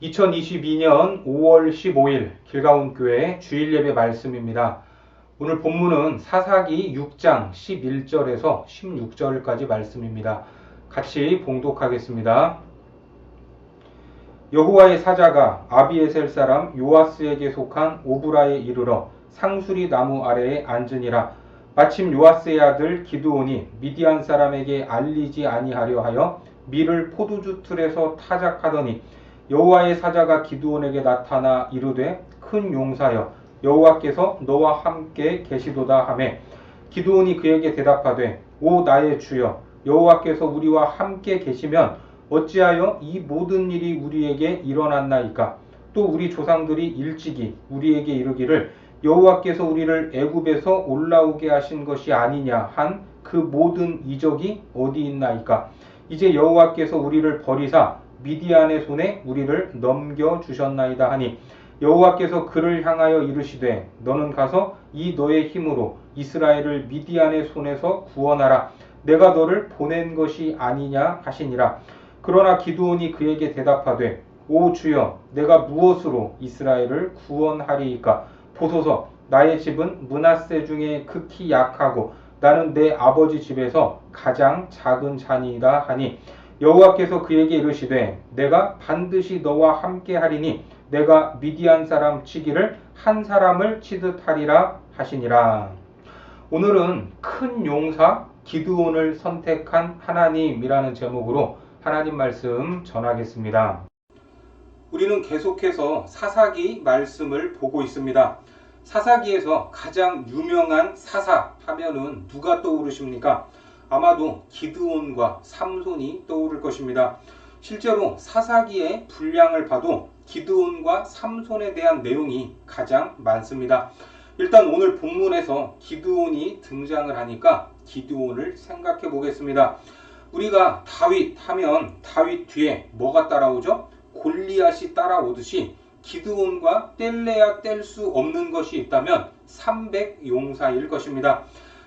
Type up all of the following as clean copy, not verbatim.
2022년 5월 15일 길가온교회 주일예배 말씀입니다. 오늘 본문은 사사기 6장 11절에서 16절까지 말씀입니다. 같이 봉독하겠습니다. 여호와의 사자가 아비에셀 사람 요아스에게 속한 오브라에 이르러 상수리 나무 아래에 앉으니라. 마침 요아스의 아들 기드온이 미디안 사람에게 알리지 아니하려 하여 밀을 포도주 틀에서 타작하더니 여호와의 사자가 기드온에게 나타나 이르되 큰 용사여 여호와께서 너와 함께 계시도다 하매 기드온이 그에게 대답하되 오 나의 주여 여호와께서 우리와 함께 계시면 어찌하여 이 모든 일이 우리에게 일어났나이까. 또 우리 조상들이 일찍이 우리에게 이르기를 여호와께서 우리를 애굽에서 올라오게 하신 것이 아니냐 한 그 모든 이적이 어디 있나이까. 이제 여호와께서 우리를 버리사 미디안의 손에 우리를 넘겨주셨나이다 하니 여호와께서 그를 향하여 이르시되 너는 가서 이 너의 힘으로 이스라엘을 미디안의 손에서 구원하라. 내가 너를 보낸 것이 아니냐 하시니라. 그러나 기드온이 그에게 대답하되 오 주여 내가 무엇으로 이스라엘을 구원하리이까. 보소서 나의 집은 므낫세 중에 극히 약하고 나는 내 아버지 집에서 가장 작은 자니이다 하니 여호와께서 그에게 이르시되 내가 반드시 너와 함께 하리니 내가 미디안 사람 치기를 한 사람을 치듯 하리라 하시니라. 오늘은 큰 용사 기드온을 선택한 하나님이라는 제목으로 하나님 말씀 전하겠습니다. 우리는 계속해서 사사기 말씀을 보고 있습니다. 사사기에서 가장 유명한 사사 하면은 누가 떠오르십니까? 아마도 기드온과 삼손이 떠오를 것입니다. 실제로 사사기의 분량을 봐도 기드온과 삼손에 대한 내용이 가장 많습니다. 일단 오늘 본문에서 기드온이 등장을 하니까 기드온을 생각해 보겠습니다. 우리가 다윗 하면 다윗 뒤에 뭐가 따라오죠? 골리앗이 따라오듯이 기드온과 뗄래야 뗄 수 없는 것이 있다면 300용사일 것입니다.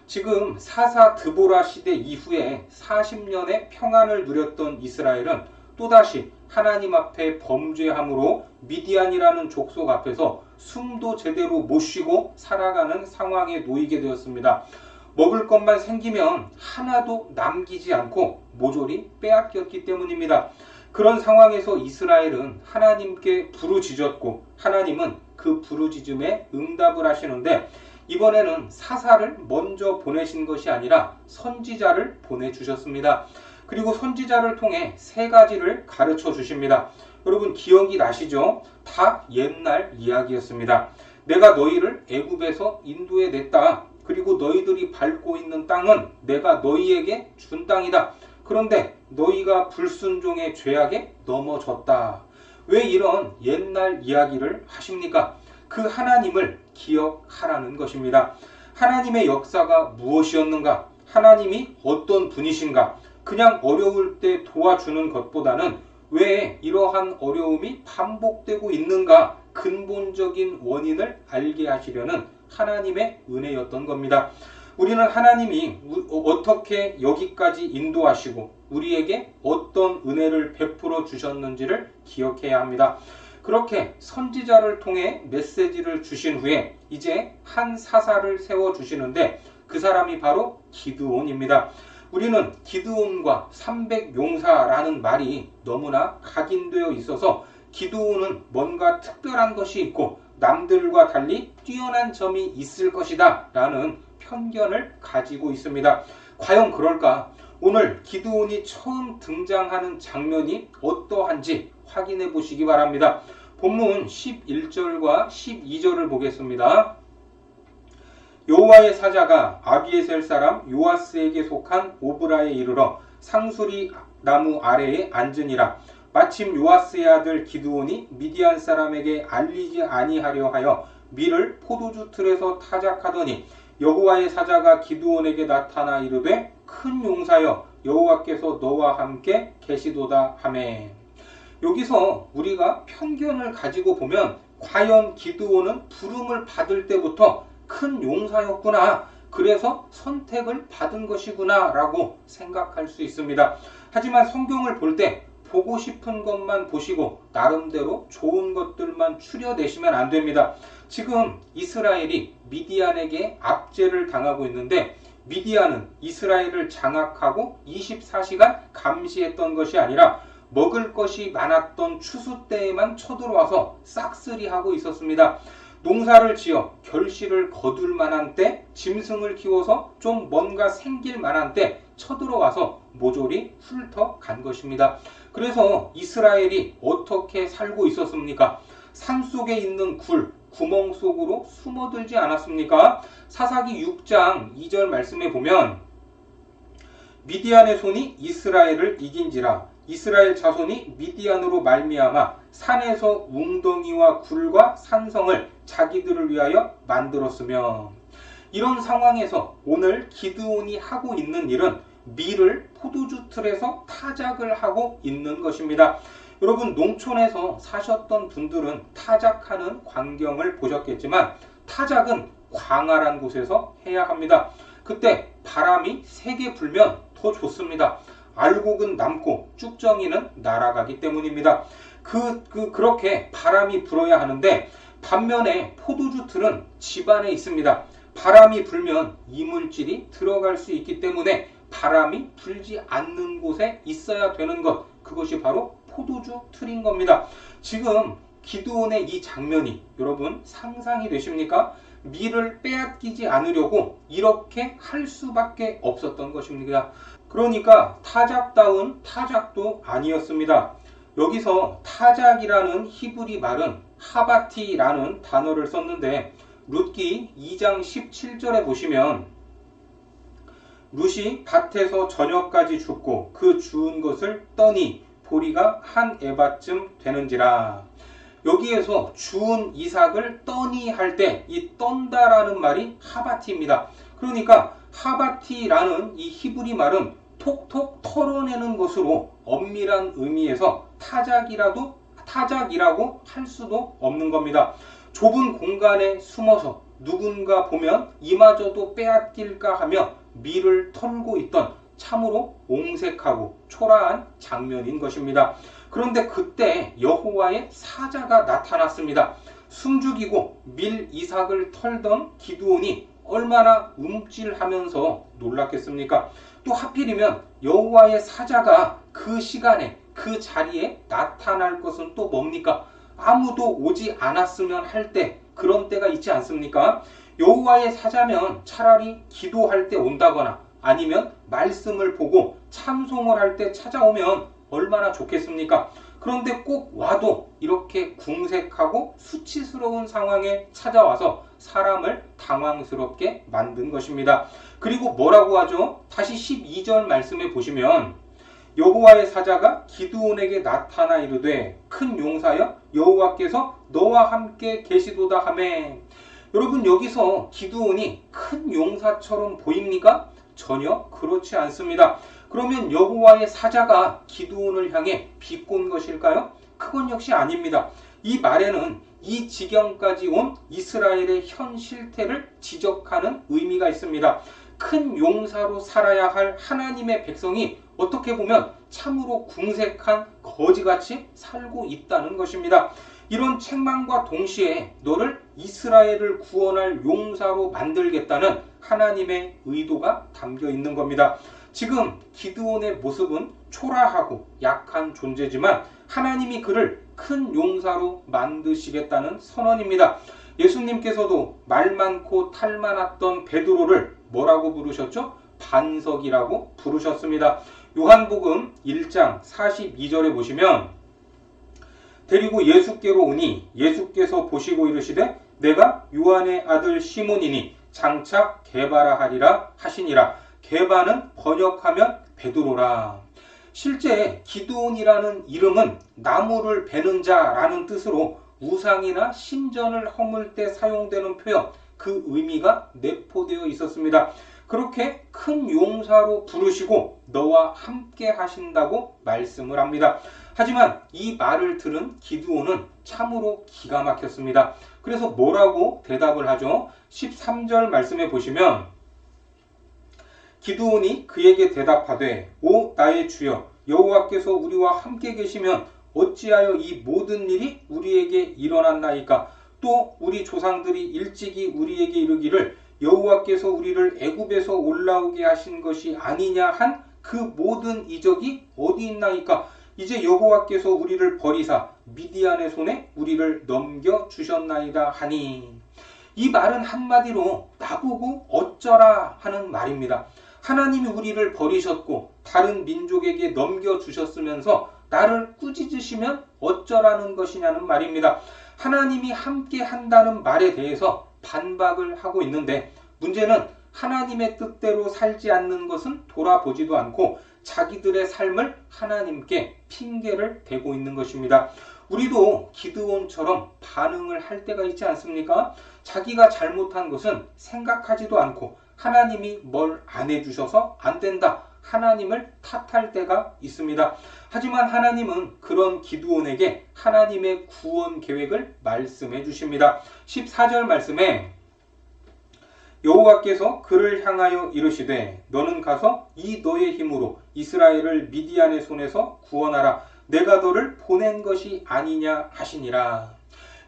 지금 사사 드보라 시대 이후에 40년의 평안을 누렸던 이스라엘은 또다시 하나님 앞에 범죄함으로 미디안이라는 족속 앞에서 숨도 제대로 못 쉬고 살아가는 상황에 놓이게 되었습니다. 먹을 것만 생기면 하나도 남기지 않고 모조리 빼앗겼기 때문입니다. 그런 상황에서 이스라엘은 하나님께 부르짖었고 하나님은 그 부르짖음에 응답을 하시는데 이번에는 사사를 먼저 보내신 것이 아니라 선지자를 보내주셨습니다. 그리고 선지자를 통해 세 가지를 가르쳐 주십니다. 여러분 기억이 나시죠? 다 옛날 이야기였습니다. 내가 너희를 애굽에서 인도해 냈다. 그리고 너희들이 밟고 있는 땅은 내가 너희에게 준 땅이다. 그런데 너희가 불순종의 죄악에 넘어졌다. 왜 이런 옛날 이야기를 하십니까? 그 하나님을 기억하라는 것입니다. 하나님의 역사가 무엇이었는가? 하나님이 어떤 분이신가? 그냥 어려울 때 도와주는 것보다는 왜 이러한 어려움이 반복되고 있는가? 근본적인 원인을 알게 하시려는 하나님의 은혜였던 겁니다. 우리는 하나님이 어떻게 여기까지 인도하시고 우리에게 어떤 은혜를 베풀어 주셨는지를 기억해야 합니다. 그렇게 선지자를 통해 메시지를 주신 후에 이제 한 사사를 세워주시는데 그 사람이 바로 기드온입니다. 우리는 기드온과 300용사라는 말이 너무나 각인되어 있어서 기드온은 뭔가 특별한 것이 있고 남들과 달리 뛰어난 점이 있을 것이다 라는 편견을 가지고 있습니다. 과연 그럴까? 오늘 기드온이 처음 등장하는 장면이 어떠한지 확인해 보시기 바랍니다. 본문 11절과 12절을 보겠습니다. 여호와의 사자가 아비에셀 사람 요아스에게 속한 오브라에 이르러 상수리 나무 아래에 앉으니라. 마침 요아스의 아들 기드온이 미디안 사람에게 알리지 아니하려 하여 밀을 포도주 틀에서 타작하더니 여호와의 사자가 기드온에게 나타나 이르되 큰 용사여 여호와께서 너와 함께 계시도다 하매. 여기서 우리가 편견을 가지고 보면 과연 기드온은 부름을 받을 때부터 큰 용사였구나, 그래서 선택을 받은 것이구나 라고 생각할 수 있습니다. 하지만 성경을 볼 때 보고 싶은 것만 보시고 나름대로 좋은 것들만 추려내시면 안 됩니다. 지금 이스라엘이 미디안에게 압제를 당하고 있는데 미디안은 이스라엘을 장악하고 24시간 감시했던 것이 아니라 먹을 것이 많았던 추수 때에만 쳐들어와서 싹쓸이하고 있었습니다. 농사를 지어 결실을 거둘 만한 때, 짐승을 키워서 좀 뭔가 생길 만한 때 쳐들어와서 모조리 훑어간 것입니다. 그래서 이스라엘이 어떻게 살고 있었습니까? 산속에 있는 구멍 속으로 숨어들지 않았습니까? 사사기 6장 2절 말씀에 보면 미디안의 손이 이스라엘을 이긴지라 이스라엘 자손이 미디안으로 말미암아 산에서 웅덩이와 굴과 산성을 자기들을 위하여 만들었으며, 이런 상황에서 오늘 기드온이 하고 있는 일은 밀을 포도주 틀에서 타작을 하고 있는 것입니다. 여러분, 농촌에서 사셨던 분들은 타작하는 광경을 보셨겠지만 타작은 광활한 곳에서 해야 합니다. 그때 바람이 세게 불면 더 좋습니다. 알곡은 남고 쭉정이는 날아가기 때문입니다. 그렇게 바람이 불어야 하는데 반면에 포도주 틀은 집 안에 있습니다. 바람이 불면 이물질이 들어갈 수 있기 때문에 바람이 불지 않는 곳에 있어야 되는 것, 그것이 바로 포도주 틀인 겁니다. 지금 기드온의 이 장면이 여러분 상상이 되십니까? 밀을 빼앗기지 않으려고 이렇게 할 수밖에 없었던 것입니다. 그러니까 타작다운 타작도 아니었습니다. 여기서 타작이라는 히브리 말은 하바티라는 단어를 썼는데 룻기 2장 17절에 보시면 룻이 밭에서 저녁까지 죽고 그 주운 것을 떠니 보리가 한 에바쯤 되는지라. 여기에서 주운 이삭을 떠니 할 때 이 떤다라는 말이 하바티입니다. 그러니까 하바티라는 이 히브리 말은 톡톡 털어내는 것으로 엄밀한 의미에서 타작이라고 할 수도 없는 겁니다. 좁은 공간에 숨어서 누군가 보면 이마저도 빼앗길까 하며 밀을 털고 있던 참으로 옹색하고 초라한 장면인 것입니다. 그런데 그때 여호와의 사자가 나타났습니다. 숨죽이고 밀 이삭을 털던 기드온이 얼마나 움찔하면서 놀랐겠습니까? 또 하필이면 여호와의 사자가 그 시간에 그 자리에 나타날 것은 또 뭡니까? 아무도 오지 않았으면 할 때, 그런 때가 있지 않습니까? 여호와의 사자면 차라리 기도할 때 온다거나 아니면 말씀을 보고 찬송을 할 때 찾아오면 얼마나 좋겠습니까? 그런데 꼭 와도 이렇게 궁색하고 수치스러운 상황에 찾아와서 사람을 당황스럽게 만든 것입니다. 그리고 뭐라고 하죠? 다시 12절 말씀에 보시면 여호와의 사자가 기드온에게 나타나 이르되 큰 용사여 여호와께서 너와 함께 계시도다 하매. 여러분, 여기서 기드온이 큰 용사처럼 보입니까? 전혀 그렇지 않습니다. 그러면 여호와의 사자가 기드온을 향해 비꼰 것일까요? 그건 역시 아닙니다. 이 말에는 이 지경까지 온 이스라엘의 현 실태를 지적하는 의미가 있습니다. 큰 용사로 살아야 할 하나님의 백성이 어떻게 보면 참으로 궁색한 거지같이 살고 있다는 것입니다. 이런 책망과 동시에 너를 이스라엘을 구원할 용사로 만들겠다는 하나님의 의도가 담겨 있는 겁니다. 지금 기드온의 모습은 초라하고 약한 존재지만 하나님이 그를 큰 용사로 만드시겠다는 선언입니다. 예수님께서도 말 많고 탈 많았던 베드로를 뭐라고 부르셨죠? 반석이라고 부르셨습니다. 요한복음 1장 42절에 보시면 데리고 예수께로 오니 예수께서 보시고 이르시되 내가 요한의 아들 시몬이니 장차 게바라 하리라 하시니라. 게바는 번역하면 베드로라. 실제 기드온이라는 이름은 나무를 베는 자라는 뜻으로 우상이나 신전을 허물 때 사용되는 표현, 그 의미가 내포되어 있었습니다. 그렇게 큰 용사로 부르시고 너와 함께 하신다고 말씀을 합니다. 하지만 이 말을 들은 기드온은 참으로 기가 막혔습니다. 그래서 뭐라고 대답을 하죠? 13절 말씀에 보시면 기드온이 그에게 대답하되 오 나의 주여 여호와께서 우리와 함께 계시면 어찌하여 이 모든 일이 우리에게 일어났나이까. 또 우리 조상들이 일찍이 우리에게 이르기를 여호와께서 우리를 애굽에서 올라오게 하신 것이 아니냐 한 그 모든 이적이 어디 있나이까. 이제 여호와께서 우리를 버리사 미디안의 손에 우리를 넘겨주셨나이다 하니. 이 말은 한마디로 나보고 어쩌라 하는 말입니다. 하나님이 우리를 버리셨고 다른 민족에게 넘겨주셨으면서 나를 꾸짖으시면 어쩌라는 것이냐는 말입니다. 하나님이 함께 한다는 말에 대해서 반박을 하고 있는데, 문제는 하나님의 뜻대로 살지 않는 것은 돌아보지도 않고 자기들의 삶을 하나님께 핑계를 대고 있는 것입니다. 우리도 기드온처럼 반응을 할 때가 있지 않습니까? 자기가 잘못한 것은 생각하지도 않고 하나님이 뭘 안 해주셔서 안 된다, 하나님을 탓할 때가 있습니다. 하지만 하나님은 그런 기드온에게 하나님의 구원 계획을 말씀해 주십니다. 14절 말씀에 여호와께서 그를 향하여 이르시되 너는 가서 이 너의 힘으로 이스라엘을 미디안의 손에서 구원하라. 내가 너를 보낸 것이 아니냐 하시니라.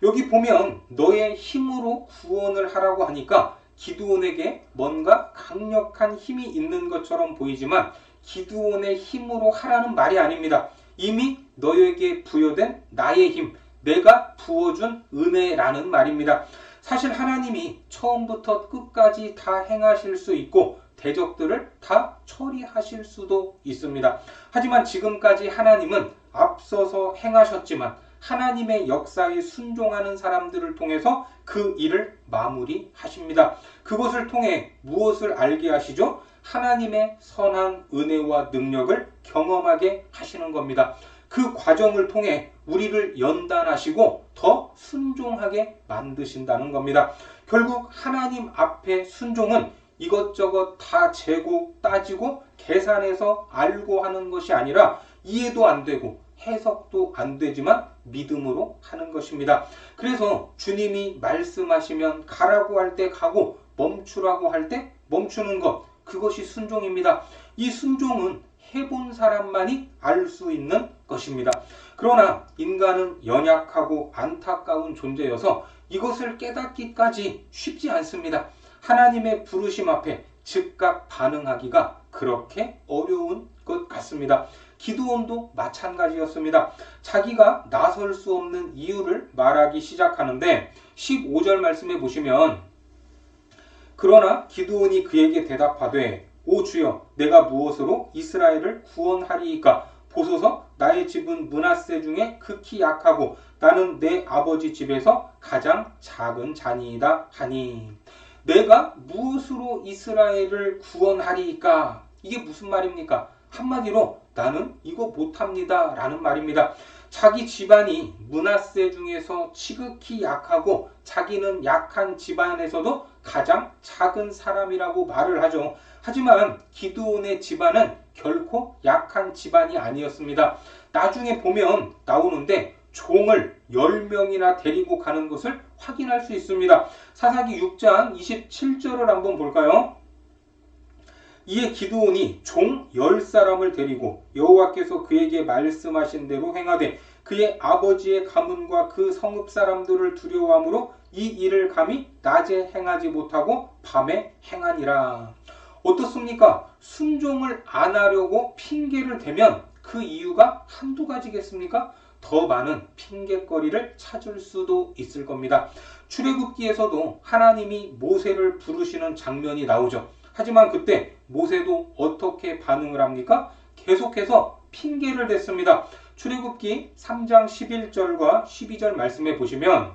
여기 보면 너의 힘으로 구원을 하라고 하니까 기드온에게 뭔가 강력한 힘이 있는 것처럼 보이지만 기드온의 힘으로 하라는 말이 아닙니다. 이미 너에게 부여된 나의 힘, 내가 부어준 은혜라는 말입니다. 사실 하나님이 처음부터 끝까지 다 행하실 수 있고 대적들을 다 처리하실 수도 있습니다. 하지만 지금까지 하나님은 앞서서 행하셨지만 하나님의 역사에 순종하는 사람들을 통해서 그 일을 마무리하십니다. 그것을 통해 무엇을 알게 하시죠? 하나님의 선한 은혜와 능력을 경험하게 하시는 겁니다. 그 과정을 통해 우리를 연단하시고 더 순종하게 만드신다는 겁니다. 결국 하나님 앞에 순종은 이것저것 다 재고 따지고 계산해서 알고 하는 것이 아니라 이해도 안 되고 해석도 안 되지만 믿음으로 하는 것입니다. 그래서 주님이 말씀하시면 가라고 할 때 가고 멈추라고 할 때 멈추는 것, 그것이 순종입니다. 이 순종은 해본 사람만이 알 수 있는 것입니다. 그러나 인간은 연약하고 안타까운 존재여서 이것을 깨닫기까지 쉽지 않습니다. 하나님의 부르심 앞에 즉각 반응하기가 그렇게 어려운 것 같습니다. 기드온도 마찬가지였습니다. 자기가 나설 수 없는 이유를 말하기 시작하는데 15절 말씀에 보시면 그러나 기드온이 그에게 대답하되 오 주여 내가 무엇으로 이스라엘을 구원하리이까. 보소서 나의 집은 므낫세 중에 극히 약하고 나는 내 아버지 집에서 가장 작은 자니이다 하니. 내가 무엇으로 이스라엘을 구원하리이까. 이게 무슨 말입니까? 한마디로 나는 이거 못합니다 라는 말입니다. 자기 집안이 므낫세 중에서 지극히 약하고 자기는 약한 집안에서도 가장 작은 사람이라고 말을 하죠. 하지만 기드온의 집안은 결코 약한 집안이 아니었습니다. 나중에 보면 나오는데 종을 10명이나 데리고 가는 것을 확인할 수 있습니다. 사사기 6장 27절을 한번 볼까요? 이에 기드온이 종 10사람을 데리고 여호와께서 그에게 말씀하신 대로 행하되 그의 아버지의 가문과 그 성읍 사람들을 두려워함으로 이 일을 감히 낮에 행하지 못하고 밤에 행하니라. 어떻습니까? 순종을 안 하려고 핑계를 대면 그 이유가 한두 가지겠습니까? 더 많은 핑계거리를 찾을 수도 있을 겁니다. 출애굽기에서도 하나님이 모세를 부르시는 장면이 나오죠. 하지만 그때 모세도 어떻게 반응을 합니까? 계속해서 핑계를 댔습니다. 출애굽기 3장 11절과 12절 말씀에 보시면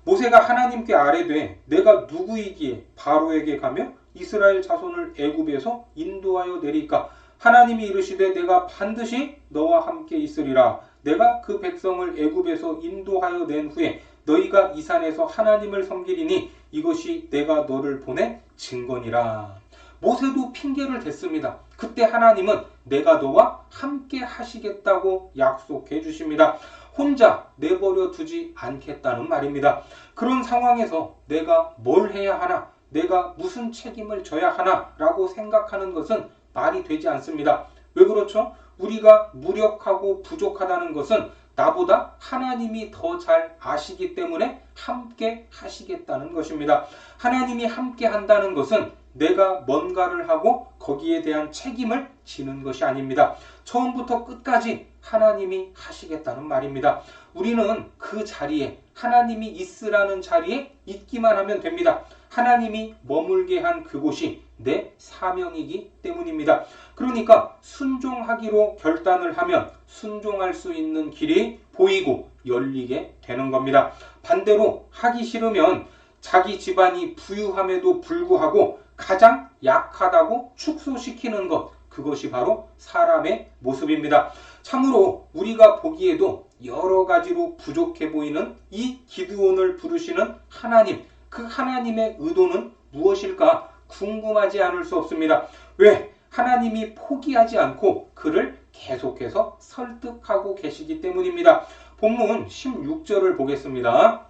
모세가 하나님께 아뢰되 내가 누구이기에 바로에게 가며 이스라엘 자손을 애굽에서 인도하여 내리까. 하나님이 이르시되 내가 반드시 너와 함께 있으리라. 내가 그 백성을 애굽에서 인도하여 낸 후에 너희가 이 산에서 하나님을 섬기리니 이것이 내가 너를 보낸 증거니라. 모세도 핑계를 댔습니다. 그때 하나님은 내가 너와 함께 하시겠다고 약속해 주십니다. 혼자 내버려 두지 않겠다는 말입니다. 그런 상황에서 내가 뭘 해야 하나, 내가 무슨 책임을 져야 하나 라고 생각하는 것은 말이 되지 않습니다. 왜 그렇죠? 우리가 무력하고 부족하다는 것은 나보다 하나님이 더 잘 아시기 때문에 함께 하시겠다는 것입니다. 하나님이 함께 한다는 것은 내가 뭔가를 하고 거기에 대한 책임을 지는 것이 아닙니다. 처음부터 끝까지 하나님이 하시겠다는 말입니다. 우리는 그 자리에, 하나님이 있으라는 자리에 있기만 하면 됩니다. 하나님이 머물게 한 그곳이 내 사명이기 때문입니다. 그러니까 순종하기로 결단을 하면 순종할 수 있는 길이 보이고 열리게 되는 겁니다. 반대로 하기 싫으면 자기 집안이 부유함에도 불구하고 가장 약하다고 축소시키는 것, 그것이 바로 사람의 모습입니다. 참으로 우리가 보기에도 여러 가지로 부족해 보이는 이 기드온을 부르시는 하나님, 그 하나님의 의도는 무엇일까 궁금하지 않을 수 없습니다. 왜? 하나님이 포기하지 않고 그를 계속해서 설득하고 계시기 때문입니다. 본문 16절을 보겠습니다.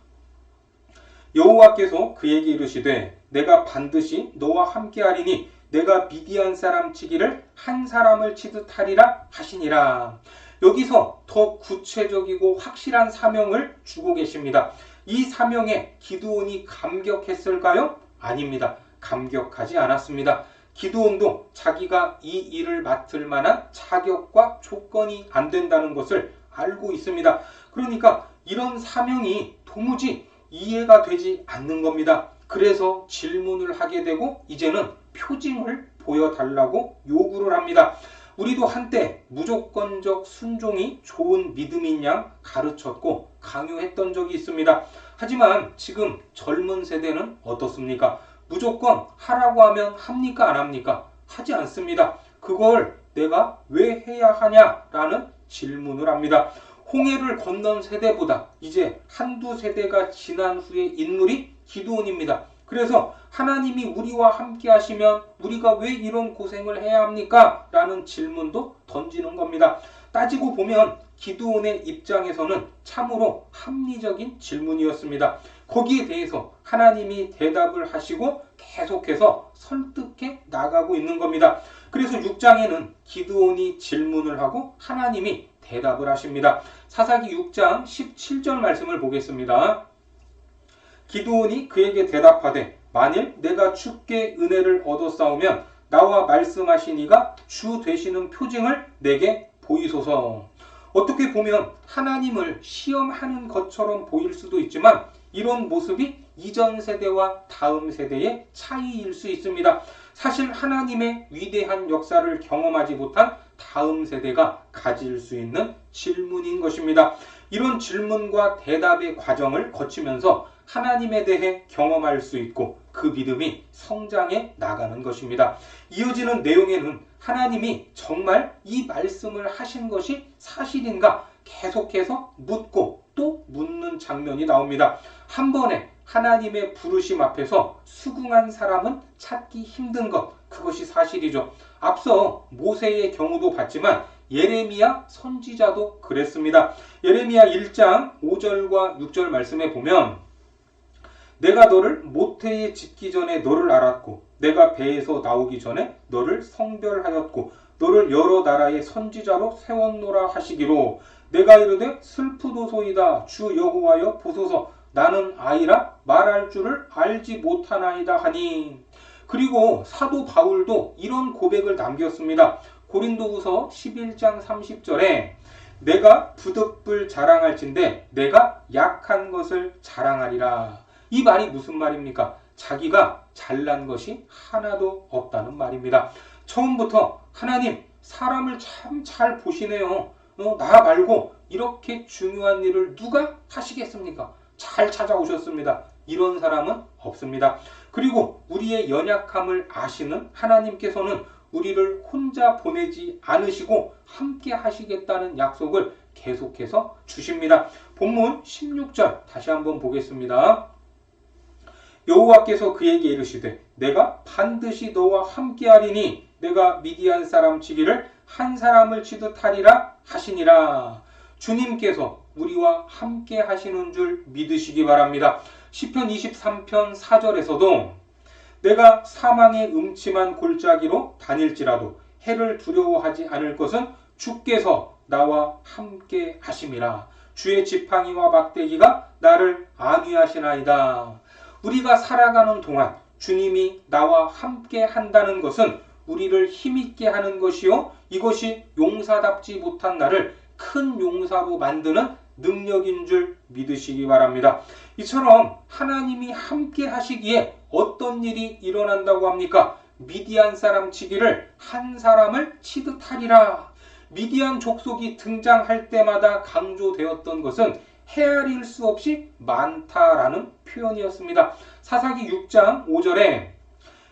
여호와께서 그에게 이르시되 내가 반드시 너와 함께하리니 내가 미디안 사람 치기를 한 사람을 치듯 하리라 하시니라. 여기서 더 구체적이고 확실한 사명을 주고 계십니다. 이 사명에 기드온이 감격했을까요? 아닙니다. 감격하지 않았습니다. 기드온도 자기가 이 일을 맡을 만한 자격과 조건이 안 된다는 것을 알고 있습니다. 그러니까 이런 사명이 도무지 이해가 되지 않는 겁니다. 그래서 질문을 하게 되고 이제는 표징을 보여달라고 요구를 합니다. 우리도 한때 무조건적 순종이 좋은 믿음인 양 가르쳤고 강요했던 적이 있습니다. 하지만 지금 젊은 세대는 어떻습니까? 무조건 하라고 하면 합니까? 안 합니까? 하지 않습니다. 그걸 내가 왜 해야 하냐라는 질문을 합니다. 홍해를 건넌 세대보다 이제 한두 세대가 지난 후의 인물이 기드온입니다. 그래서 하나님이 우리와 함께 하시면 우리가 왜 이런 고생을 해야 합니까? 라는 질문도 던지는 겁니다. 따지고 보면 기드온의 입장에서는 참으로 합리적인 질문이었습니다. 거기에 대해서 하나님이 대답을 하시고 계속해서 설득해 나가고 있는 겁니다. 그래서 6장에는 기드온이 질문을 하고 하나님이 대답을 하십니다. 사사기 6장 17절 말씀을 보겠습니다. 기드온이 그에게 대답하되 만일 내가 주께 은혜를 얻었사오면 나와 말씀하시니가 주 되시는 표징을 내게 보이소서. 어떻게 보면 하나님을 시험하는 것처럼 보일 수도 있지만 이런 모습이 이전 세대와 다음 세대의 차이일 수 있습니다. 사실 하나님의 위대한 역사를 경험하지 못한 다음 세대가 가질 수 있는 질문인 것입니다. 이런 질문과 대답의 과정을 거치면서 하나님에 대해 경험할 수 있고 그 믿음이 성장해 나가는 것입니다. 이어지는 내용에는 하나님이 정말 이 말씀을 하신 것이 사실인가 계속해서 묻고 또 묻는 장면이 나옵니다. 한 번에 하나님의 부르심 앞에서 수긍한 사람은 찾기 힘든 것, 그것이 사실이죠. 앞서 모세의 경우도 봤지만 예레미야 선지자도 그랬습니다. 예레미야 1장 5절과 6절 말씀에 보면 내가 너를 모태에 짓기 전에 너를 알았고 내가 배에서 나오기 전에 너를 성별하였고 너를 여러 나라의 선지자로 세웠노라 하시기로 내가 이르되 슬프도소이다 주 여호와여 보소서 나는 아이라 말할 줄을 알지 못하나이다 하니. 그리고 사도 바울도 이런 고백을 남겼습니다. 고린도후서 11장 30절에 내가 부득불 자랑할진대 내가 약한 것을 자랑하리라. 이 말이 무슨 말입니까? 자기가 잘난 것이 하나도 없다는 말입니다. 처음부터 하나님 사람을 참 잘 보시네요. 나 말고 이렇게 중요한 일을 누가 하시겠습니까? 잘 찾아오셨습니다. 이런 사람은 없습니다. 그리고 우리의 연약함을 아시는 하나님께서는 우리를 혼자 보내지 않으시고 함께 하시겠다는 약속을 계속해서 주십니다. 본문 16절 다시 한번 보겠습니다. 여호와께서 그에게 이르시되 내가 반드시 너와 함께하리니 내가 미디안 사람 치기를 한 사람을 치듯 하리라 하시니라. 주님께서 우리와 함께 하시는 줄 믿으시기 바랍니다. 시편 23편 4절에서도 내가 사망의 음침한 골짜기로 다닐지라도 해를 두려워하지 않을 것은 주께서 나와 함께 하심이라. 주의 지팡이와 막대기가 나를 안위하시나이다. 우리가 살아가는 동안 주님이 나와 함께 한다는 것은 우리를 힘있게 하는 것이요, 이것이 용사답지 못한 나를 큰 용사로 만드는 능력인 줄 믿으시기 바랍니다. 이처럼 하나님이 함께 하시기에 어떤 일이 일어난다고 합니까? 미디안 사람 치기를 한 사람을 치듯 하리라. 미디안 족속이 등장할 때마다 강조되었던 것은 헤아릴 수 없이 많다라는 표현이었습니다. 사사기 6장 5절에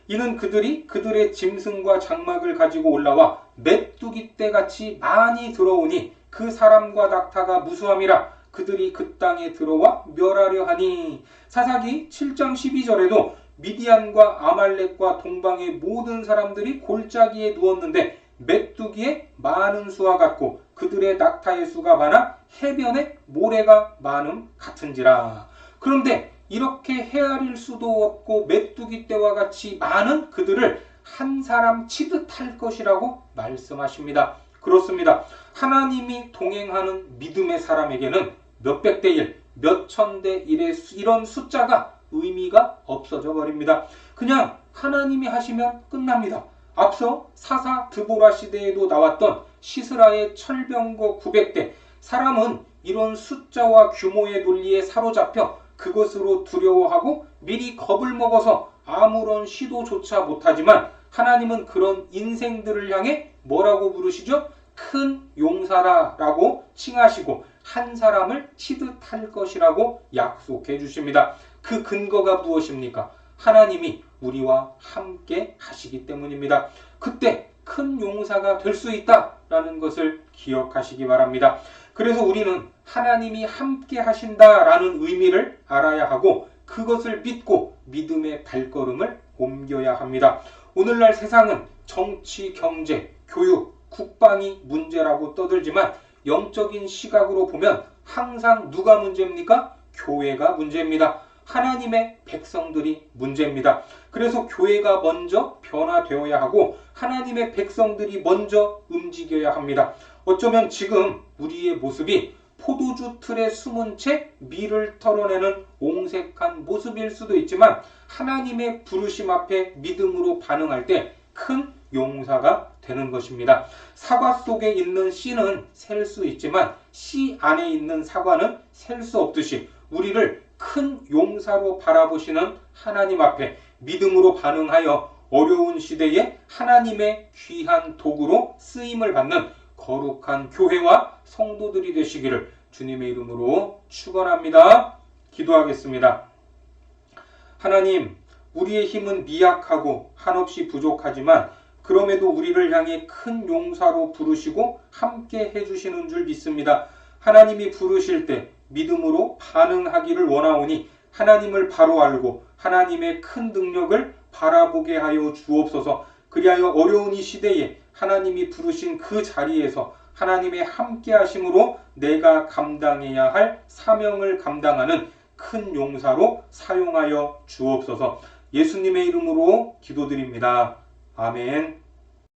이는 그들이 그들의 짐승과 장막을 가지고 올라와 메뚜기 떼같이 많이 들어오니 그 사람과 낙타가 무수함이라 그들이 그 땅에 들어와 멸하려 하니. 사사기 7장 12절에도 미디안과 아말렉과 동방의 모든 사람들이 골짜기에 누웠는데 메뚜기의 많은 수와 같고 그들의 낙타의 수가 많아 해변에 모래가 많음 같은지라. 그런데 이렇게 헤아릴 수도 없고 메뚜기 떼와 같이 많은 그들을 한 사람 치듯 할 것이라고 말씀하십니다. 그렇습니다. 하나님이 동행하는 믿음의 사람에게는 몇백 대 1, 몇천 대 1의 이런 숫자가 의미가 없어져 버립니다. 그냥 하나님이 하시면 끝납니다. 앞서 사사 드보라 시대에도 나왔던 시스라의 철병거 900대. 사람은 이런 숫자와 규모의 논리에 사로잡혀 그것으로 두려워하고 미리 겁을 먹어서 아무런 시도조차 못하지만 하나님은 그런 인생들을 향해 뭐라고 부르시죠? 큰 용사라라고 칭하시고 한 사람을 치듯 할 것이라고 약속해 주십니다. 그 근거가 무엇입니까? 하나님이 우리와 함께 하시기 때문입니다. 그때 큰 용사가 될 수 있다라는 것을 기억하시기 바랍니다. 그래서 우리는 하나님이 함께 하신다라는 의미를 알아야 하고 그것을 믿고 믿음의 발걸음을 옮겨야 합니다. 오늘날 세상은 정치, 경제, 교육, 국방이 문제라고 떠들지만 영적인 시각으로 보면 항상 누가 문제입니까? 교회가 문제입니다. 하나님의 백성들이 문제입니다. 그래서 교회가 먼저 변화되어야 하고 하나님의 백성들이 먼저 움직여야 합니다. 어쩌면 지금 우리의 모습이 포도주 틀에 숨은 채 밀을 털어내는 옹색한 모습일 수도 있지만 하나님의 부르심 앞에 믿음으로 반응할 때 큰 용사가 되는 것입니다. 사과 속에 있는 씨는 셀 수 있지만 씨 안에 있는 사과는 셀 수 없듯이 우리를 큰 용사로 바라보시는 하나님 앞에 믿음으로 반응하여 어려운 시대에 하나님의 귀한 도구로 쓰임을 받는 거룩한 교회와 성도들이 되시기를 주님의 이름으로 축원합니다. 기도하겠습니다. 하나님, 우리의 힘은 미약하고 한없이 부족하지만 그럼에도 우리를 향해 큰 용사로 부르시고 함께 해주시는 줄 믿습니다. 하나님이 부르실 때 믿음으로 반응하기를 원하오니 하나님을 바로 알고 하나님의 큰 능력을 바라보게 하여 주옵소서. 그리하여 어려운 이 시대에 하나님이 부르신 그 자리에서 하나님의 함께 하심으로 내가 감당해야 할 사명을 감당하는 큰 용사로 사용하여 주옵소서. 예수님의 이름으로 기도드립니다. 아멘.